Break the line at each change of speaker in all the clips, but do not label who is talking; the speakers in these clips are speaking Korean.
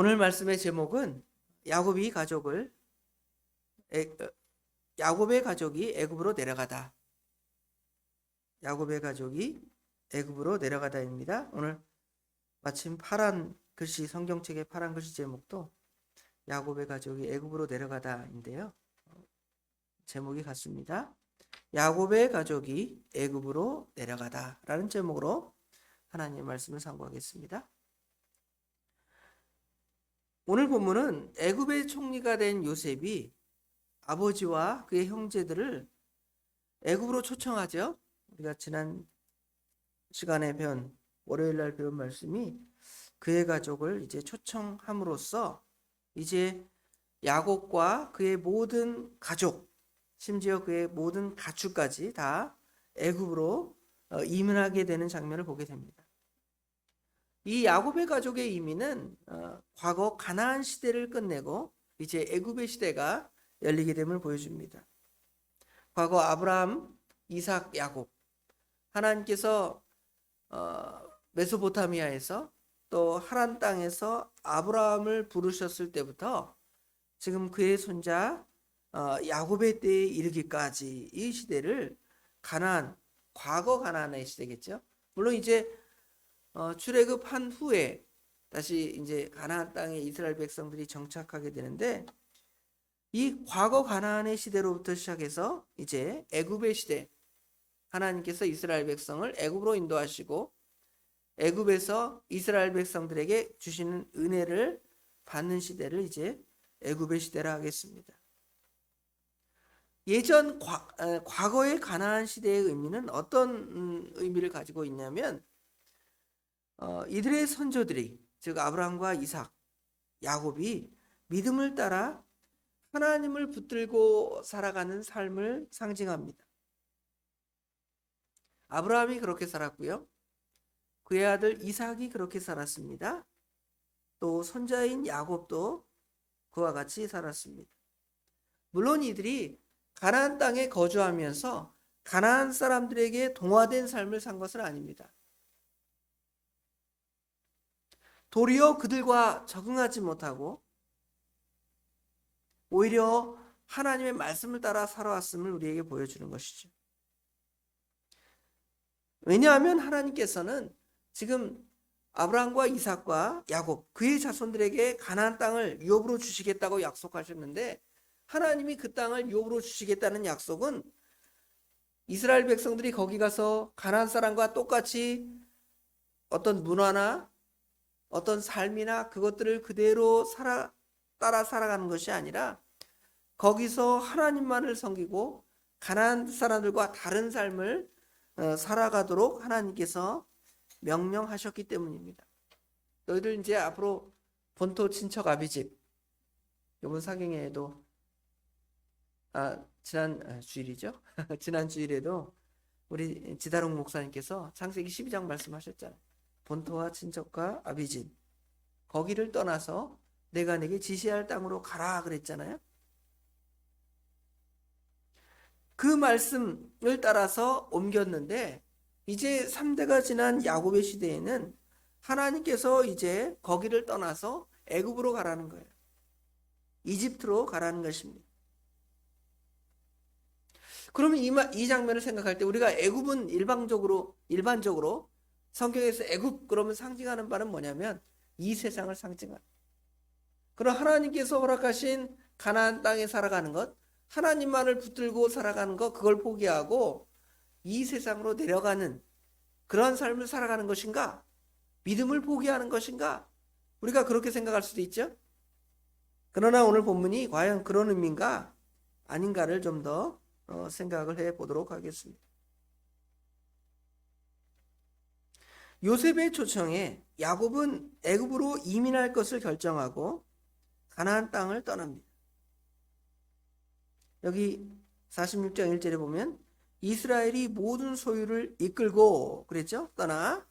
오늘 말씀의 제목은 야곱의 가족이 애굽으로 내려가다. 야곱의 가족이 애굽으로 내려가다입니다. 오늘 마침 파란 글씨, 성경책의 파란 글씨 제목도 야곱의 가족이 애굽으로 내려가다인데요. 제목이 같습니다. 야곱의 가족이 애굽으로 내려가다라는 제목으로 하나님의 말씀을 상고하겠습니다. 오늘 본문은 애굽의 총리가 된 요셉이 아버지와 그의 형제들을 애굽으로 초청하죠. 우리가 지난 시간에 배운 월요일 날 배운 말씀이 그의 가족을 이제 초청함으로써 이제 야곱과 그의 모든 가족, 심지어 그의 모든 가축까지 다 애굽으로 이민하게 되는 장면을 보게 됩니다. 이 야곱의 가족의 이민은 과거 가나안 시대를 끝내고 이제 애굽의 시대가 열리게 됨을 보여줍니다. 과거 아브라함, 이삭, 야곱, 하나님께서 메소포타미아에서 또 하란 땅에서 아브라함을 부르셨을 때부터 지금 그의 손자 야곱의 때에 이르기까지 이 시대를 과거 가나안의 시대겠죠. 물론 이제 출애굽한 후에 다시 이제 가나안 땅에 이스라엘 백성들이 정착하게 되는데, 이 과거 가나안의 시대로부터 시작해서 이제 애굽의 시대, 하나님께서 이스라엘 백성을 애굽으로 인도하시고 애굽에서 이스라엘 백성들에게 주시는 은혜를 받는 시대를 이제 애굽의 시대라 하겠습니다. 예전 과거의 가나안 시대의 의미는 어떤 의미를 가지고 있냐면, 이들의 선조들이, 즉 아브라함과 이삭, 야곱이 믿음을 따라 하나님을 붙들고 살아가는 삶을 상징합니다. 아브라함이 그렇게 살았고요. 그의 아들 이삭이 그렇게 살았습니다. 또 손자인 야곱도 그와 같이 살았습니다. 물론 이들이 가나안 땅에 거주하면서 가나안 사람들에게 동화된 삶을 산 것은 아닙니다. 도리어 그들과 적응하지 못하고 오히려 하나님의 말씀을 따라 살아왔음을 우리에게 보여주는 것이죠. 왜냐하면 하나님께서는 지금 아브라함과 이삭과 야곱, 그의 자손들에게 가나안 땅을 유업으로 주시겠다고 약속하셨는데, 하나님이 그 땅을 유업으로 주시겠다는 약속은 이스라엘 백성들이 거기 가서 가나안 사람과 똑같이 어떤 문화나 어떤 삶이나 그것들을 그대로 따라 살아가는 것이 아니라, 거기서 하나님만을 섬기고 가나안 사람들과 다른 삶을 살아가도록 하나님께서 명령하셨기 때문입니다. 너희들 이제 앞으로 본토 친척 아비집, 이번 사경회에도 지난 주일이죠. 지난 주일에도 우리 지다롱 목사님께서 창세기 12장 말씀하셨잖아요. 본토와 친척과 아비집, 거기를 떠나서 내가 내게 지시할 땅으로 가라 그랬잖아요. 그 말씀을 따라서 옮겼는데, 이제 3대가 지난 야곱의 시대에는 하나님께서 이제 거기를 떠나서 애굽으로 가라는 거예요. 이집트로 가라는 것입니다. 그러면 이 장면을 생각할 때 우리가 애굽은 일반적으로 성경에서 애굽 그러면 상징하는 바는 뭐냐면 이 세상을 상징하는, 그럼 하나님께서 허락하신 가나안 땅에 살아가는 것, 하나님만을 붙들고 살아가는 것, 그걸 포기하고 이 세상으로 내려가는 그런 삶을 살아가는 것인가? 믿음을 포기하는 것인가? 우리가 그렇게 생각할 수도 있죠. 그러나 오늘 본문이 과연 그런 의미인가 아닌가를 좀 더 생각을 해보도록 하겠습니다. 요셉의 초청에 야곱은 애굽으로 이민할 것을 결정하고 가나안 땅을 떠납니다. 여기 46장 1절에 보면 이스라엘이 모든 소유를 이끌고 그랬죠? 떠나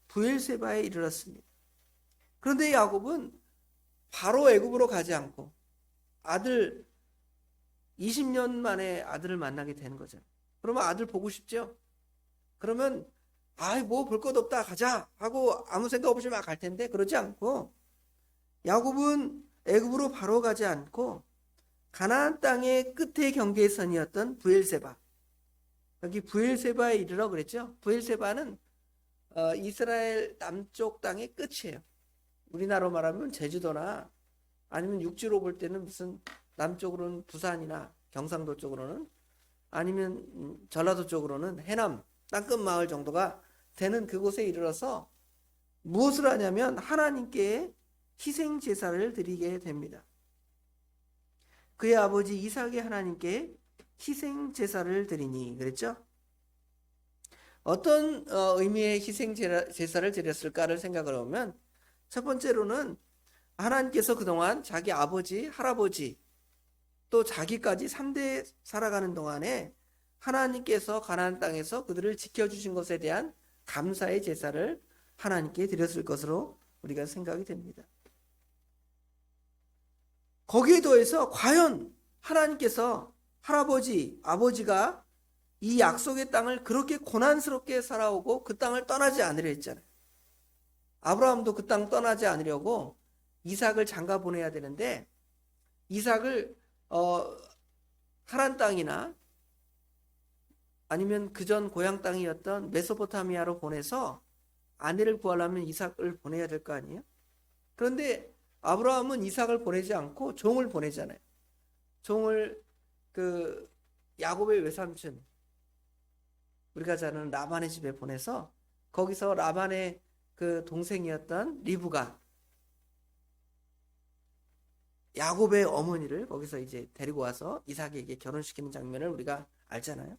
브엘세바에 이르렀습니다. 그런데 야곱은 바로 애굽으로 가지 않고 20년 만에 아들을 만나게 되는 거죠. 그러면 아들 보고 싶죠? 그러면 뭐 볼 것 없다 가자 하고 아무 생각 없이 막 갈 텐데, 그러지 않고 야곱은 애굽으로 바로 가지 않고 가나안 땅의 끝의 경계선이었던 브엘세바, 여기 브엘세바에 이르러 그랬죠. 브엘세바는 이스라엘 남쪽 땅의 끝이에요. 우리나라로 말하면 제주도나 아니면 육지로 볼 때는 무슨 남쪽으로는 부산이나 경상도 쪽으로는 아니면 전라도 쪽으로는 해남 땅끝 마을 정도가 되는 그곳에 이르러서 무엇을 하냐면 하나님께 희생 제사를 드리게 됩니다. 그의 아버지 이삭이 하나님께 희생 제사를 드리니 그랬죠. 어떤 의미의 희생 제사를 드렸을까를 생각을 하면 첫 번째로는 하나님께서 그동안 자기 아버지, 할아버지 또 자기까지 3대 살아가는 동안에 하나님께서 가나안 땅에서 그들을 지켜주신 것에 대한 감사의 제사를 하나님께 드렸을 것으로 우리가 생각이 됩니다. 거기에 더해서 과연 하나님께서 할아버지, 아버지가 이 약속의 땅을 그렇게 고난스럽게 살아오고 그 땅을 떠나지 않으려 했잖아요. 아브라함도 그 땅 떠나지 않으려고 이삭을 장가 보내야 되는데 이삭을 하란 땅이나 아니면 그전 고향 땅이었던 메소포타미아로 보내서 아내를 구하려면 이삭을 보내야 될 거 아니에요? 그런데 아브라함은 이삭을 보내지 않고 종을 보내잖아요. 종을 그 야곱의 외삼촌 우리가 잘 아는 라반의 집에 보내서 거기서 라반의 그 동생이었던 리브가 야곱의 어머니를 거기서 이제 데리고 와서 이삭에게 결혼시키는 장면을 우리가 알잖아요.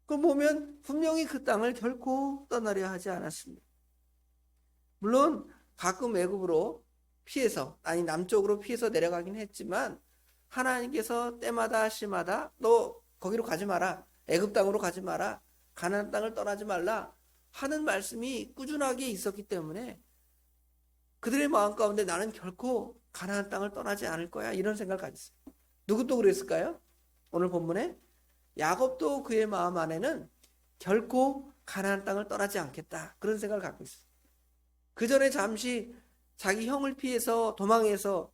그럼 보면 분명히 그 땅을 결코 떠나려 하지 않았습니다. 물론 가끔 애굽으로 피해서 남쪽으로 피해서 내려가긴 했지만 하나님께서 때마다 시마다 너 거기로 가지 마라, 애굽 땅으로 가지 마라, 가나안 땅을 떠나지 말라 하는 말씀이 꾸준하게 있었기 때문에 그들의 마음 가운데 나는 결코 가나안 땅을 떠나지 않을 거야 이런 생각을 가졌어요. 누구도 그랬을까요? 오늘 본문에 야곱도 그의 마음 안에는 결코 가나안 땅을 떠나지 않겠다 그런 생각을 갖고 있어요. 그 전에 잠시 자기 형을 피해서 도망해서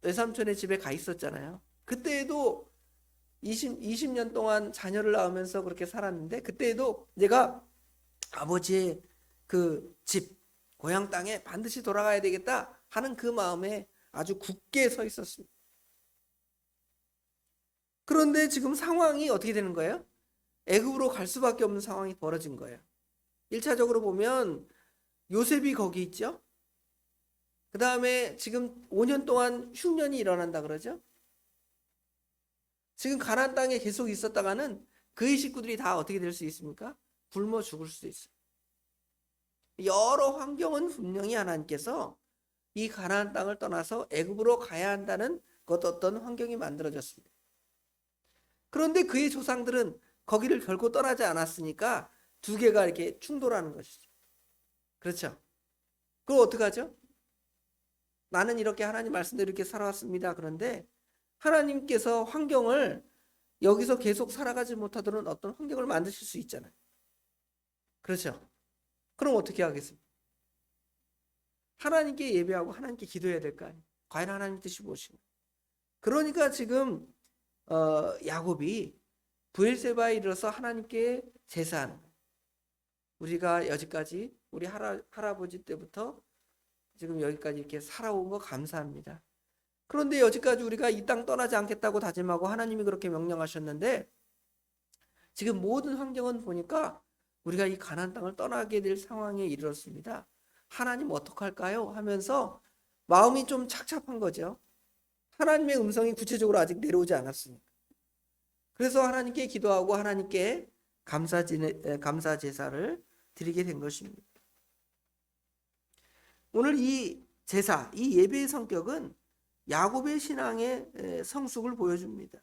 외삼촌의 집에 가 있었잖아요. 그때에도 20년 동안 자녀를 낳으면서 그렇게 살았는데 그때에도 내가 아버지의 그 집, 고향 땅에 반드시 돌아가야 되겠다 하는 그 마음에 아주 굳게 서 있었습니다. 그런데 지금 상황이 어떻게 되는 거예요? 애굽으로 갈 수밖에 없는 상황이 벌어진 거예요. 1차적으로 보면 요셉이 거기 있죠. 그 다음에 지금 5년 동안 흉년이 일어난다 그러죠. 지금 가나안 땅에 계속 있었다가는 그의 식구들이 다 어떻게 될 수 있습니까? 굶어 죽을 수도 있어요. 여러 환경은 분명히 하나님께서 이 가나안 땅을 떠나서 애굽으로 가야 한다는 것 어떤 환경이 만들어졌습니다. 그런데 그의 조상들은 거기를 결코 떠나지 않았으니까 두 개가 이렇게 충돌하는 것이죠. 그렇죠? 그럼 어떡하죠? 나는 이렇게 하나님 말씀대로 이렇게 살아왔습니다. 그런데 하나님께서 환경을 여기서 계속 살아가지 못하도록 어떤 환경을 만드실 수 있잖아요. 그렇죠? 그럼 어떻게 하겠습니까? 하나님께 예배하고 하나님께 기도해야 될 거 아니에요. 과연 하나님 뜻이 무엇인가? 그러니까 지금 야곱이 브엘세바에 이르러서 하나님께 제사하는 거예요. 우리가 여지까지 우리 할아버지 때부터 지금 여기까지 이렇게 살아온 거 감사합니다. 그런데 여지까지 우리가 이 땅 떠나지 않겠다고 다짐하고 하나님이 그렇게 명령하셨는데 지금 모든 환경은 보니까 우리가 이 가나안 땅을 떠나게 될 상황에 이르렀습니다. 하나님 어떡할까요? 하면서 마음이 좀 착잡한 거죠. 하나님의 음성이 구체적으로 아직 내려오지 않았으니까. 그래서 하나님께 기도하고 하나님께 감사 제사를 드리게 된 것입니다. 오늘 이 제사, 이 예배의 성격은 야곱의 신앙의 성숙을 보여줍니다.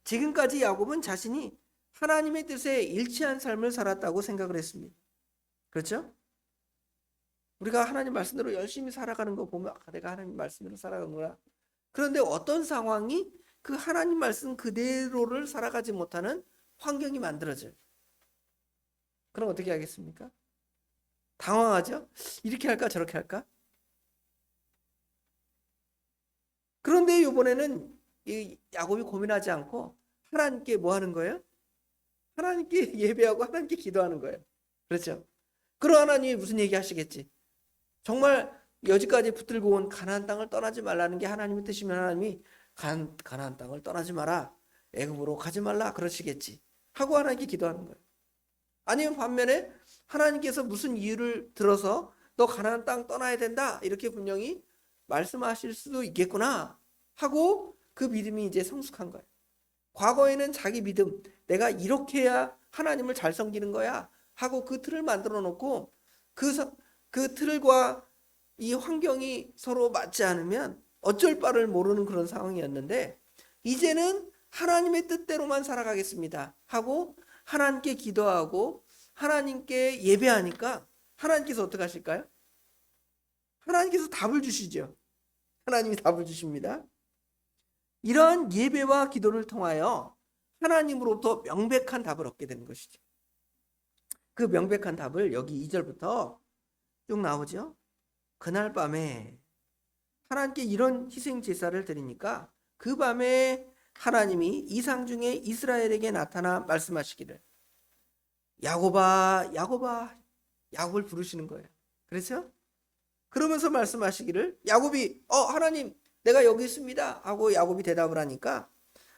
지금까지 야곱은 자신이 하나님의 뜻에 일치한 삶을 살았다고 생각을 했습니다. 그렇죠? 우리가 하나님 말씀대로 열심히 살아가는 거 보면 내가 하나님 말씀대로 살아가는구나. 그런데 어떤 상황이 그 하나님 말씀 그대로를 살아가지 못하는 환경이 만들어져요. 그럼 어떻게 하겠습니까? 당황하죠? 이렇게 할까 저렇게 할까? 그런데 이번에는 이 야곱이 고민하지 않고 하나님께 뭐 하는 거예요? 하나님께 예배하고 하나님께 기도하는 거예요. 그렇죠? 그럼 하나님이 무슨 얘기 하시겠지? 정말 여지까지 붙들고 온 가나안 땅을 떠나지 말라는 게 하나님의 뜻이면 하나님이 가나안 땅을 떠나지 마라, 애굽으로 가지 말라 그러시겠지 하고 하나님께 기도하는 거예요. 아니면 반면에 하나님께서 무슨 이유를 들어서 너 가나안 땅 떠나야 된다 이렇게 분명히 말씀하실 수도 있겠구나 하고 그 믿음이 이제 성숙한 거예요. 과거에는 자기 믿음, 내가 이렇게 해야 하나님을 잘 섬기는 거야 하고 그 틀을 만들어 놓고 그 틀과 이 환경이 서로 맞지 않으면 어쩔 바를 모르는 그런 상황이었는데, 이제는 하나님의 뜻대로만 살아가겠습니다 하고 하나님께 기도하고 하나님께 예배하니까 하나님께서 어떻게 하실까요? 하나님께서 답을 주시죠. 하나님이 답을 주십니다. 이러한 예배와 기도를 통하여 하나님으로부터 명백한 답을 얻게 되는 것이죠. 그 명백한 답을 여기 2절부터 쭉 나오죠. 그날 밤에 하나님께 이런 희생 제사를 드리니까 그 밤에 하나님이 이상 중에 이스라엘에게 나타나 말씀하시기를, 야곱아 야곱아, 야곱을 부르시는 거예요. 그렇죠? 그러면서 말씀하시기를, 야곱이 하나님 내가 여기 있습니다 하고 야곱이 대답을 하니까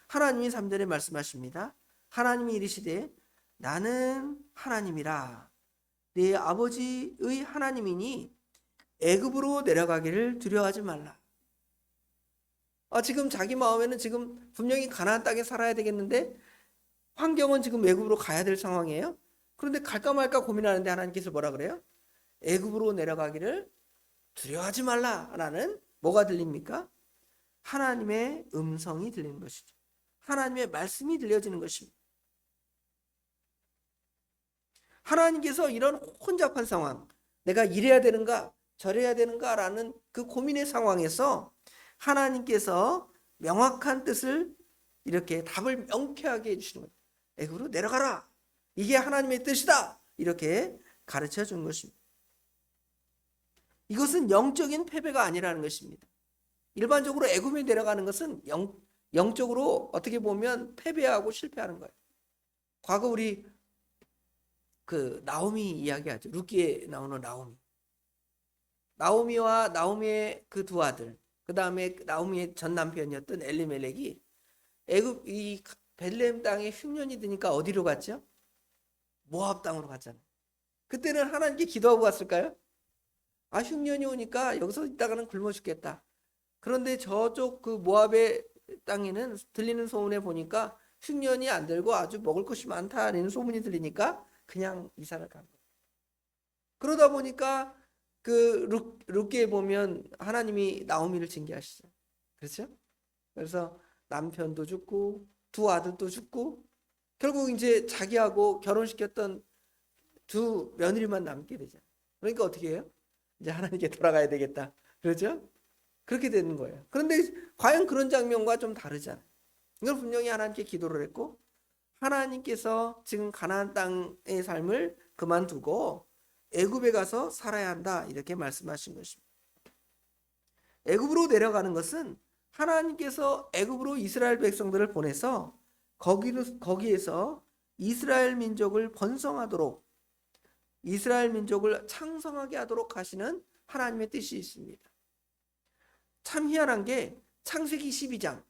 하나님이 3절에 말씀하십니다. 하나님이 이르시되 나는 하나님이라 네 아버지의 하나님이니 애굽으로 내려가기를 두려워하지 말라. 지금 자기 마음에는 지금 분명히 가나안 땅에 살아야 되겠는데 환경은 지금 애굽으로 가야 될 상황이에요. 그런데 갈까 말까 고민하는데 하나님께서 뭐라 그래요? 애굽으로 내려가기를 두려워하지 말라라는 뭐가 들립니까? 하나님의 음성이 들리는 것이죠. 하나님의 말씀이 들려지는 것입니다. 하나님께서 이런 혼잡한 상황, 내가 이래야 되는가 저래야 되는가라는 그 고민의 상황에서 하나님께서 명확한 뜻을 이렇게 답을 명쾌하게 해주시는 거예요. 애굽으로 내려가라, 이게 하나님의 뜻이다, 이렇게 가르쳐 준 것입니다. 이것은 영적인 패배가 아니라는 것입니다. 일반적으로 애굽에 내려가는 것은 영적으로 어떻게 보면 패배하고 실패하는 거예요. 과거 우리 그 나오미 이야기하죠. 룻기에 나오는 나오미와 나오미의 그 두 아들, 그 다음에 나오미의 전 남편이었던 엘리멜렉이 애굽 이 벳레헴 땅에 흉년이 드니까 어디로 갔죠? 모압 땅으로 갔잖아요. 그때는 하나님께 기도하고 갔을까요? 흉년이 오니까 여기서 있다가는 굶어 죽겠다. 그런데 저쪽 그 모압의 땅에는 들리는 소문에 보니까 흉년이 안 들고 아주 먹을 것이 많다는 소문이 들리니까 그냥 이사를 간 거예요. 그러다 보니까 그 룻기에 보면 하나님이 나오미를 징계하시죠. 그렇죠? 그래서 남편도 죽고 두 아들도 죽고 결국 이제 자기하고 결혼시켰던 두 며느리만 남게 되잖아요. 그러니까 어떻게 해요? 이제 하나님께 돌아가야 되겠다. 그렇죠? 그렇게 되는 거예요. 그런데 과연 그런 장면과 좀 다르잖아요. 이걸 분명히 하나님께 기도를 했고 하나님께서 지금 가나안 땅의 삶을 그만두고 애굽에 가서 살아야 한다, 이렇게 말씀하신 것입니다. 애굽으로 내려가는 것은 하나님께서 애굽으로 이스라엘 백성들을 보내서 거기에서 이스라엘 민족을 번성하도록, 이스라엘 민족을 창성하게 하도록 하시는 하나님의 뜻이 있습니다. 참 희한한 게 창세기 12장,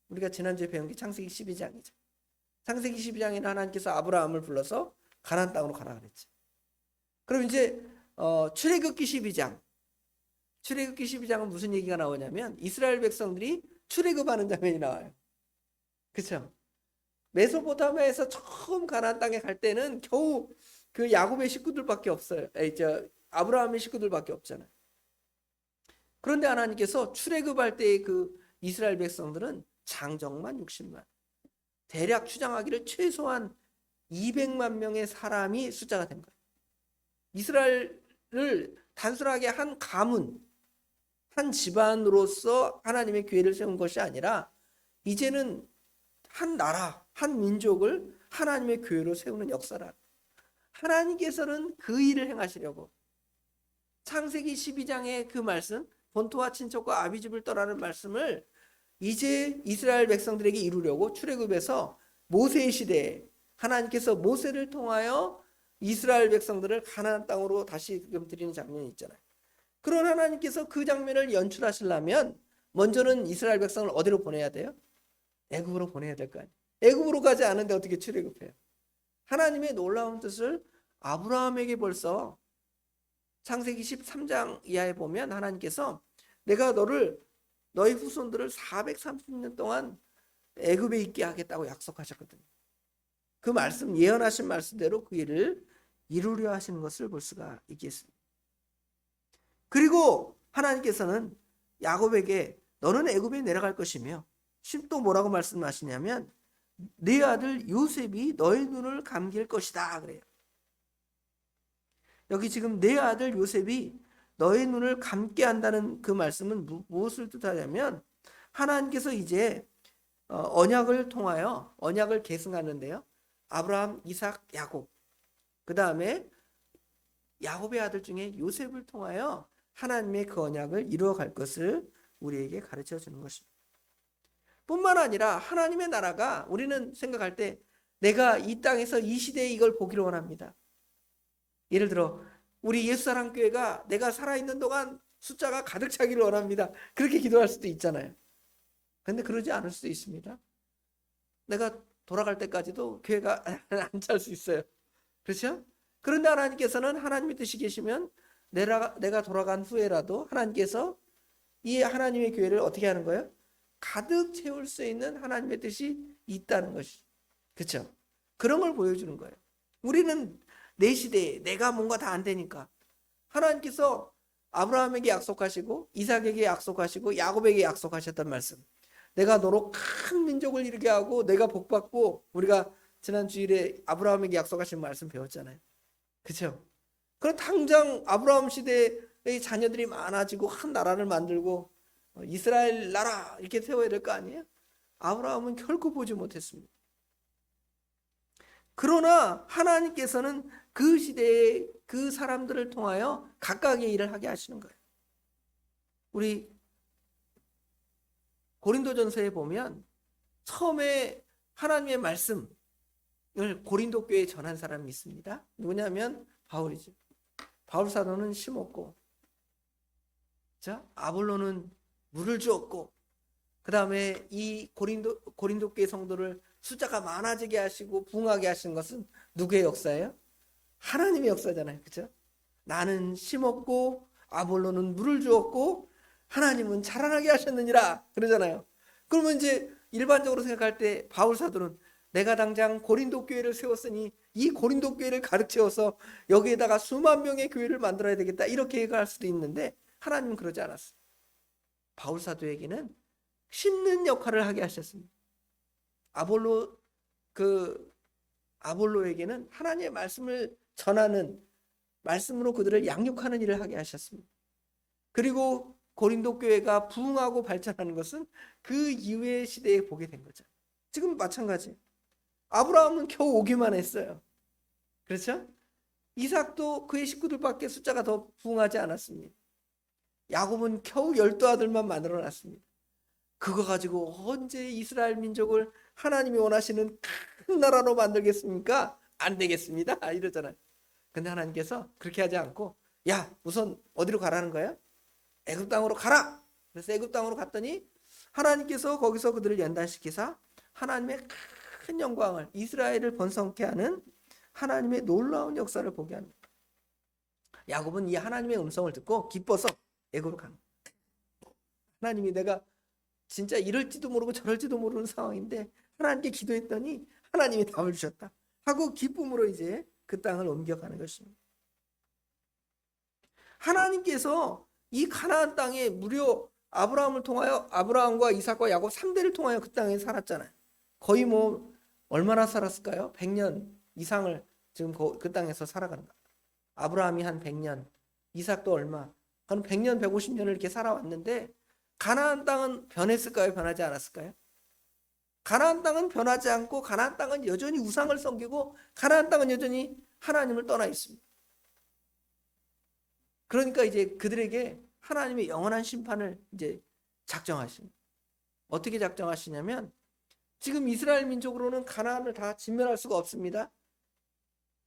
우리가 지난주에 배운 게 창세기 12장이죠. 창세기 12장에는 하나님께서 아브라함을 불러서 가나안 땅으로 가라 그랬죠. 그럼 이제 출애굽기 12장, 출애굽기 12장은 무슨 얘기가 나오냐면 이스라엘 백성들이 출애굽하는 장면이 나와요. 그렇죠? 메소포타미아에서 처음 가나안 땅에 갈 때는 겨우 그 야곱의 식구들밖에 없어요. 아브라함의 식구들밖에 없잖아요. 그런데 하나님께서 출애굽할 때의 그 이스라엘 백성들은 장정만 60만, 대략 추정하기를 최소한 200만 명의 사람이 숫자가 된 거예요. 이스라엘을 단순하게 한 가문, 한 집안으로서 하나님의 교회를 세운 것이 아니라 이제는 한 나라, 한 민족을 하나님의 교회로 세우는 역사라. 하나님께서는 그 일을 행하시려고 창세기 12장의 그 말씀, 본토와 친척과 아비집을 떠나는 말씀을 이제 이스라엘 백성들에게 이루려고 출애굽에서 모세의 시대에 하나님께서 모세를 통하여 이스라엘 백성들을 가나안 땅으로 다시 드리는 장면이 있잖아요. 그런 하나님께서 그 장면을 연출하시려면 먼저는 이스라엘 백성을 어디로 보내야 돼요? 애굽으로 보내야 될 거 아니에요. 애굽으로 가지 않은데 어떻게 출애굽해요? 하나님의 놀라운 뜻을 아브라함에게 벌써 창세기 13장 이하에 보면 하나님께서 내가 너희 후손들을 430년 동안 애굽에 있게 하겠다고 약속하셨거든요. 그 말씀, 예언하신 말씀대로 그 일을 이루려 하시는 것을 볼 수가 있겠습니다. 그리고 하나님께서는 야곱에게 너는 애굽에 내려갈 것이며 또 뭐라고 말씀하시냐면 네 아들 요셉이 너의 눈을 감길 것이다 그래요. 여기 지금 내 아들 요셉이 너의 눈을 감게 한다는 그 말씀은 무엇을 뜻하냐면 하나님께서 이제 언약을 통하여 언약을 계승하는데요. 아브라함, 이삭, 야곱, 그 다음에 야곱의 아들 중에 요셉을 통하여 하나님의 그 언약을 이루어갈 것을 우리에게 가르쳐 주는 것입니다. 뿐만 아니라 하나님의 나라가 우리는 생각할 때 내가 이 땅에서 이 시대에 이걸 보기를 원합니다. 예를 들어 우리 옛사랑교회가 내가 살아있는 동안 숫자가 가득 차기를 원합니다. 그렇게 기도할 수도 있잖아요. 근데 그러지 않을 수도 있습니다. 내가 돌아갈 때까지도 교회가 안 찰 수 있어요. 그렇죠? 그런데 하나님께서는 하나님의 뜻이 계시면 내가 돌아간 후에라도 하나님께서 이 하나님의 교회를 어떻게 하는 거예요? 가득 채울 수 있는 하나님의 뜻이 있다는 것이. 그렇죠? 그런 걸 보여주는 거예요. 우리는 내 시대에 내가 뭔가 다 안 되니까 하나님께서 아브라함에게 약속하시고 이삭에게 약속하시고 야곱에게 약속하셨던 말씀, 내가 너로 큰 민족을 이루게 하고 내가 복받고, 우리가 지난 주일에 아브라함에게 약속하신 말씀 배웠잖아요. 그렇죠? 그럼 당장 아브라함 시대의 자녀들이 많아지고 한 나라를 만들고 이스라엘 나라 이렇게 세워야 될 거 아니에요? 아브라함은 결코 보지 못했습니다. 그러나 하나님께서는 그 시대에 그 사람들을 통하여 각각의 일을 하게 하시는 거예요. 우리 고린도전서에 보면 처음에 하나님의 말씀을 고린도 교회에 전한 사람이 있습니다. 누구냐면 바울이죠. 바울 사도는 심었고, 자, 아볼로는 물을 주었고, 그 다음에 이 고린도 교회 성도를 숫자가 많아지게 하시고 부흥하게 하신 것은 누구의 역사예요? 하나님의 역사잖아요. 그렇죠? 나는 심었고 아볼로는 물을 주었고 하나님은 자라나게 하셨느니라 그러잖아요. 그러면 이제 일반적으로 생각할 때 바울 사도는 내가 당장 고린도 교회를 세웠으니 이 고린도 교회를 가득 채워서 여기에다가 수만 명의 교회를 만들어야 되겠다 이렇게 얘기할 수도 있는데 하나님은 그러지 않았어요. 바울 사도에게는 심는 역할을 하게 하셨습니다. 아볼로에게는 하나님의 말씀을 전하는, 말씀으로 그들을 양육하는 일을 하게 하셨습니다. 그리고 고린도 교회가 부흥하고 발전하는 것은 그 이후의 시대에 보게 된 거죠. 지금 마찬가지. 아브라함은 겨우 오기만 했어요. 그렇죠? 이삭도 그의 식구들밖에 숫자가 더 부흥하지 않았습니다. 야곱은 겨우 12아들만 만들어놨습니다. 그거 가지고 언제 이스라엘 민족을 하나님이 원하시는 큰 나라로 만들겠습니까? 안 되겠습니다. 이러잖아요. 근데 하나님께서 그렇게 하지 않고 야, 우선 어디로 가라는 거야? 애굽 땅으로 가라. 그래서 애굽 땅으로 갔더니 하나님께서 거기서 그들을 연단시키사 하나님의 큰 영광을, 이스라엘을 번성케 하는 하나님의 놀라운 역사를 보게 합니다. 야곱은 이 하나님의 음성을 듣고 기뻐서 애굽으로 간 거예요. 하나님이 내가 진짜 이럴지도 모르고 저럴지도 모르는 상황인데 하나님께 기도했더니 하나님이 답을 주셨다 하고 기쁨으로 이제 그 땅을 옮겨가는 것입니다. 하나님께서 이 가나안 땅에 무려 아브라함을 통하여, 아브라함과 이삭과 야곱 3대를 통하여 그 땅에 살았잖아요. 거의 뭐 얼마나 살았을까요? 100년 이상을 지금 그 땅에서 살아가는 거예요. 아브라함이 한 100년, 이삭도 얼마, 그럼 100년, 150년을 이렇게 살아왔는데 가나안 땅은 변했을까요? 변하지 않았을까요? 가나안 땅은 변하지 않고 가나안 땅은 여전히 우상을 섬기고 가나안 땅은 여전히 하나님을 떠나 있습니다. 그러니까 이제 그들에게 하나님의 영원한 심판을 이제 작정하십니다. 어떻게 작정하시냐면 지금 이스라엘 민족으로는 가나안을 다 진멸할 수가 없습니다.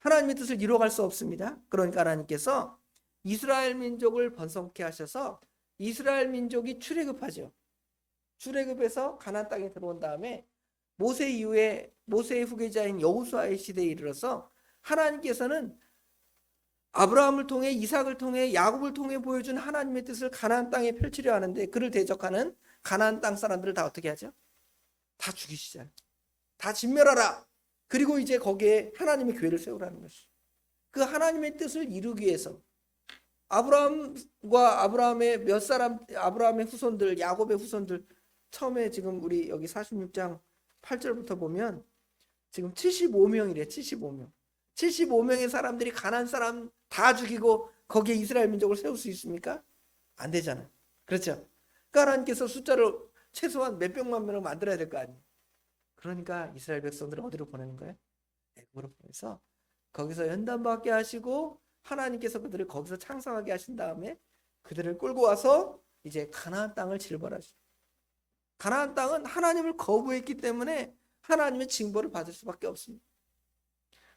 하나님의 뜻을 이루어갈 수 없습니다. 그러니까 하나님께서 이스라엘 민족을 번성케 하셔서 이스라엘 민족이 출애굽하죠. 출애굽해서 가나안 땅에 들어온 다음에 모세 이후에 모세의 후계자인 여호수아의 시대에 이르러서 하나님께서는 아브라함을 통해 이삭을 통해 야곱을 통해 보여준 하나님의 뜻을 가나안 땅에 펼치려 하는데 그를 대적하는 가나안 땅 사람들을 다 어떻게 하죠? 다 죽이시잖아요. 다 진멸하라. 그리고 이제 거기에 하나님의 교회를 세우라는 것이. 그 하나님의 뜻을 이루기 위해서 아브라함과 아브라함의 후손들, 야곱의 후손들, 처음에 지금 우리 여기 46장 8절부터 보면 지금 75명이래. 75명. 75명의 사람들이 가나안 사람 다 죽이고 거기에 이스라엘 민족을 세울 수 있습니까? 안 되잖아요. 그렇죠? 그러니까 하나님께서 숫자를 최소한 몇백만 명을 만들어야 될 거 아니에요. 그러니까 이스라엘 백성들을 어디로 보내는 거예요? 애굽으로 보내서 거기서 연단받게 하시고 하나님께서 그들을 거기서 창성하게 하신 다음에 그들을 끌고 와서 이제 가나안 땅을 질벌하시죠. 가나안 땅은 하나님을 거부했기 때문에 하나님의 징벌을 받을 수밖에 없습니다.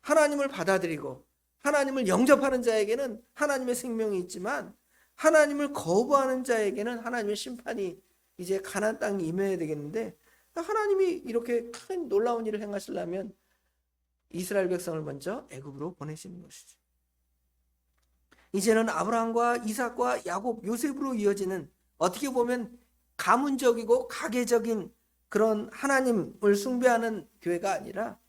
하나님을 받아들이고 하나님을 영접하는 자에게는 하나님의 생명이 있지만 하나님을 거부하는 자에게는 하나님의 심판이 이제 가나안 땅에 임해야 되겠는데 하나님이 이렇게 큰 놀라운 일을 행하시려면 이스라엘 백성을 먼저 애굽으로 보내시는 것이죠. 이제는 아브라함과 이삭과 야곱, 요셉으로 이어지는 어떻게 보면 가문적이고 가계적인 그런 하나님을 숭배하는 교회가 아니라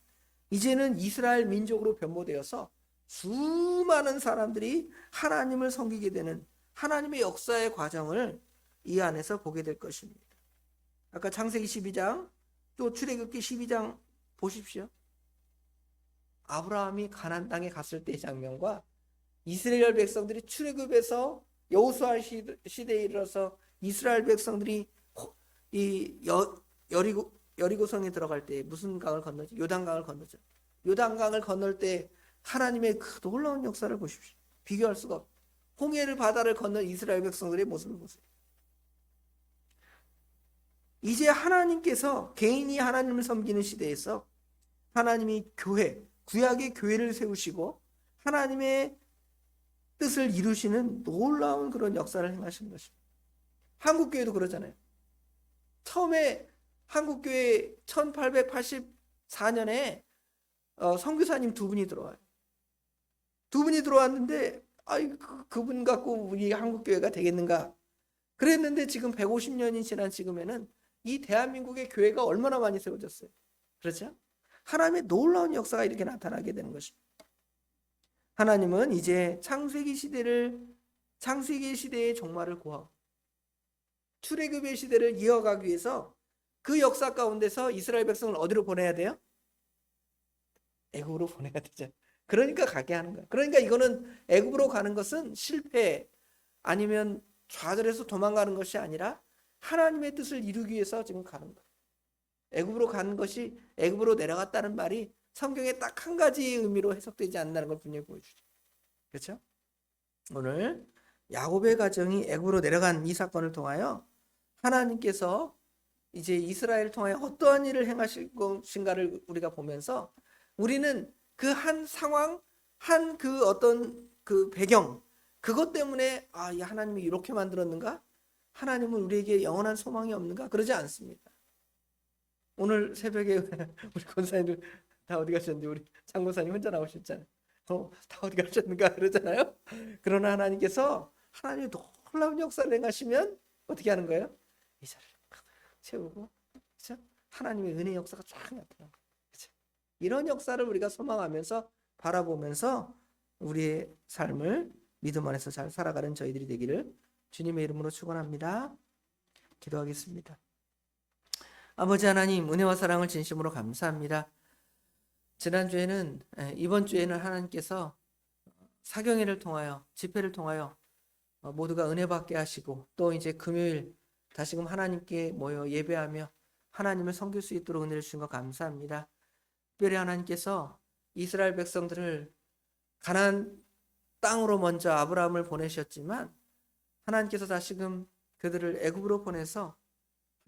이제는 이스라엘 민족으로 변모되어서 수많은 사람들이 하나님을 섬기게 되는 하나님의 역사의 과정을 이 안에서 보게 될 것입니다. 아까 창세기 12장 또 출애굽기 12장 보십시오. 아브라함이 가나안 땅에 갔을 때의 장면과 이스라엘 백성들이 출애굽해서 여호수아 시대에 이르러서 이스라엘 백성들이 이 여리고성에 들어갈 때 무슨 강을 건너지? 요단강을 건너죠. 요단강을 건널 때 하나님의 그 놀라운 역사를 보십시오. 비교할 수가 없어요. 홍해를 바다를 건넌 이스라엘 백성들의 모습을 보세요. 이제 하나님께서 개인이 하나님을 섬기는 시대에서 하나님이 교회, 구약의 교회를 세우시고 하나님의 뜻을 이루시는 놀라운 그런 역사를 행하시는 것입니다. 한국교회도 그러잖아요. 처음에 한국교회 1884년에 선교사님 두 분이 들어와요. 두 분이 들어왔는데 그분 갖고 우리 한국교회가 되겠는가 그랬는데 지금 150년이 지난 지금에는 이 대한민국의 교회가 얼마나 많이 세워졌어요. 그렇죠? 하나님의 놀라운 역사가 이렇게 나타나게 되는 것입니다. 하나님은 이제 창세기 시대의 종말을 고하고 출애굽의 시대를 이어가기 위해서 그 역사 가운데서 이스라엘 백성을 어디로 보내야 돼요? 애굽으로 보내야 되죠. 그러니까 가게 하는 거야. 그러니까 이거는 애굽으로 가는 것은 실패 아니면 좌절해서 도망가는 것이 아니라 하나님의 뜻을 이루기 위해서 지금 가는 거예요. 애굽으로 가는 것이 애굽으로 내려갔다는 말이 성경에 딱 한 가지 의미로 해석되지 않는다는 걸 분명히 보여주죠. 그렇죠? 오늘 야곱의 가정이 애굽으로 내려간 이 사건을 통하여 하나님께서 이제 이스라엘을 통하여 어떠한 일을 행하실 것인가를 우리가 보면서 우리는 그 한 상황, 한 그 어떤 그 배경 그것 때문에 이 하나님이 이렇게 만들었는가? 하나님은 우리에게 영원한 소망이 없는가? 그러지 않습니다. 오늘 새벽에 우리 권사님들 다 어디 가셨는지 우리 장고사님 혼자 나오셨잖아요. 다 어디 가셨는가 그러잖아요. 그러나 하나님께서 하나님의 놀라운 역사를 행하시면 어떻게 하는 거예요? 이 자리를 채우고 그렇죠? 하나님의 은혜 역사가 쫙 나타나고 그렇죠? 이런 역사를 우리가 소망하면서 바라보면서 우리의 삶을 믿음 안에서 잘 살아가는 저희들이 되기를 주님의 이름으로 축원합니다. 기도하겠습니다. 아버지 하나님 은혜와 사랑을 진심으로 감사합니다. 지난주에는 이번 주에는 하나님께서 사경회를 통하여 집회를 통하여 모두가 은혜 받게 하시고 또 이제 금요일 다시금 하나님께 모여 예배하며 하나님을 섬길 수 있도록 은혜를 주신 것 감사합니다. 특별히 하나님께서 이스라엘 백성들을 가나안 땅으로 먼저 아브라함을 보내셨지만 하나님께서 다시금 그들을 애굽으로 보내서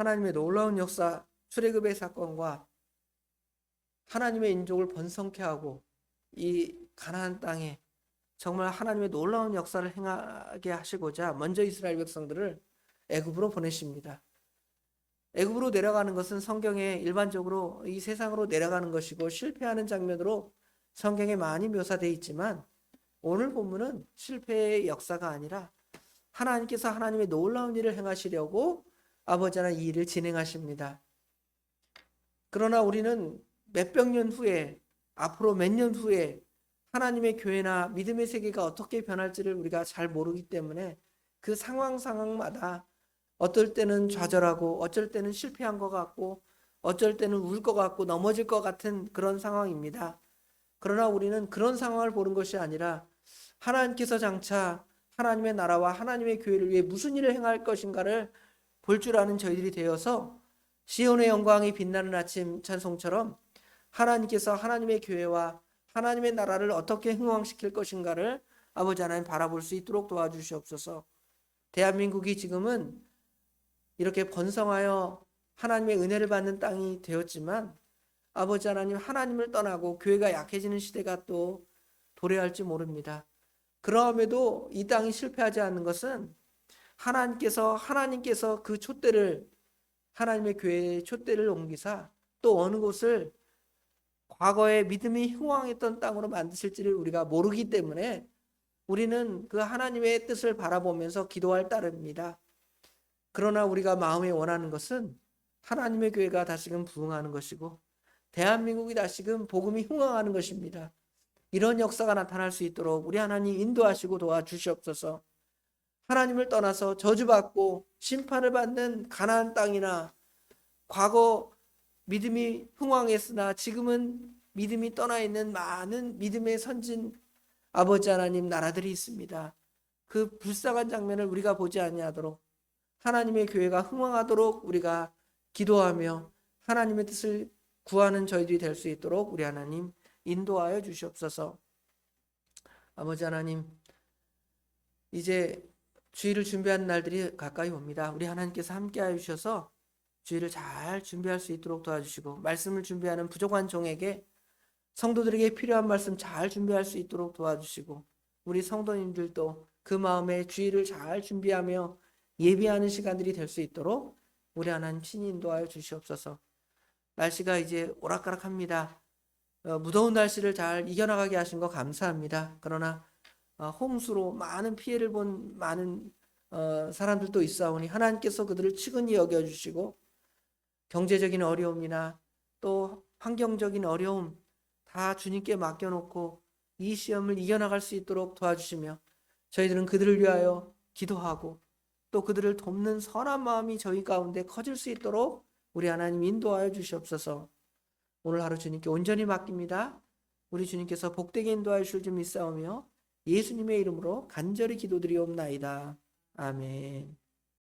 하나님의 놀라운 역사, 출애굽의 사건과 하나님의 인족을 번성케 하고 이 가나안 땅에 정말 하나님의 놀라운 역사를 행하게 하시고자 먼저 이스라엘 백성들을 애굽으로 보내십니다. 애굽으로 내려가는 것은 성경에 일반적으로 이 세상으로 내려가는 것이고 실패하는 장면으로 성경에 많이 묘사되어 있지만 오늘 본문은 실패의 역사가 아니라 하나님께서 하나님의 놀라운 일을 행하시려고 아버지 하나님 이 일을 진행하십니다. 그러나 우리는 몇백 년 후에, 앞으로 몇 년 후에 하나님의 교회나 믿음의 세계가 어떻게 변할지를 우리가 잘 모르기 때문에 그 상황마다 어떨 때는 좌절하고 어쩔 때는 실패한 것 같고 어쩔 때는 울 것 같고 넘어질 것 같은 그런 상황입니다. 그러나 우리는 그런 상황을 보는 것이 아니라 하나님께서 장차 하나님의 나라와 하나님의 교회를 위해 무슨 일을 행할 것인가를 볼 줄 아는 저희들이 되어서 시온의 영광이 빛나는 아침 찬송처럼 하나님께서 하나님의 교회와 하나님의 나라를 어떻게 흥왕시킬 것인가를 아버지 하나님 바라볼 수 있도록 도와주시옵소서. 대한민국이 지금은 이렇게 번성하여 하나님의 은혜를 받는 땅이 되었지만 아버지 하나님, 하나님을 떠나고 교회가 약해지는 시대가 또 도래할지 모릅니다. 그럼에도 이 땅이 실패하지 않는 것은 하나님께서 그 촛대를, 하나님의 교회의 촛대를 옮기사 또 어느 곳을 과거에 믿음이 흥왕했던 땅으로 만드실지를 우리가 모르기 때문에 우리는 그 하나님의 뜻을 바라보면서 기도할 따름입니다. 그러나 우리가 마음에 원하는 것은 하나님의 교회가 다시금 부흥하는 것이고 대한민국이 다시금 복음이 흥왕하는 것입니다. 이런 역사가 나타날 수 있도록 우리 하나님 인도하시고 도와주시옵소서. 하나님을 떠나서 저주받고 심판을 받는 가나안 땅이나 과거 믿음이 흥왕했으나 지금은 믿음이 떠나 있는 많은 믿음의 선진 아버지 하나님 나라들이 있습니다. 그 불쌍한 장면을 우리가 보지 아니하도록 하나님의 교회가 흥왕하도록 우리가 기도하며 하나님의 뜻을 구하는 저희들이 될 수 있도록 우리 하나님 인도하여 주시옵소서. 아버지 하나님, 이제 주일을 준비하는 날들이 가까이 옵니다. 우리 하나님께서 함께하여 주셔서 주일을 잘 준비할 수 있도록 도와주시고 말씀을 준비하는 부족한 종에게 성도들에게 필요한 말씀 잘 준비할 수 있도록 도와주시고 우리 성도님들도 그 마음에 주일을 잘 준비하며 예비하는 시간들이 될 수 있도록 우리 하나님 친히 인도하여 주시옵소서. 날씨가 이제 오락가락합니다. 무더운 날씨를 잘 이겨나가게 하신 거 감사합니다. 그러나 홍수로 많은 피해를 본 많은 사람들도 있사오니 하나님께서 그들을 측은히 여겨주시고 경제적인 어려움이나 또 환경적인 어려움 다 주님께 맡겨놓고 이 시험을 이겨나갈 수 있도록 도와주시며 저희들은 그들을 위하여 기도하고 또 그들을 돕는 선한 마음이 저희 가운데 커질 수 있도록 우리 하나님 인도하여 주시옵소서. 오늘 하루 주님께 온전히 맡깁니다. 우리 주님께서 복되게 인도하여 주실 줄 믿사오며 예수님의 이름으로 간절히 기도드리옵나이다. 아멘.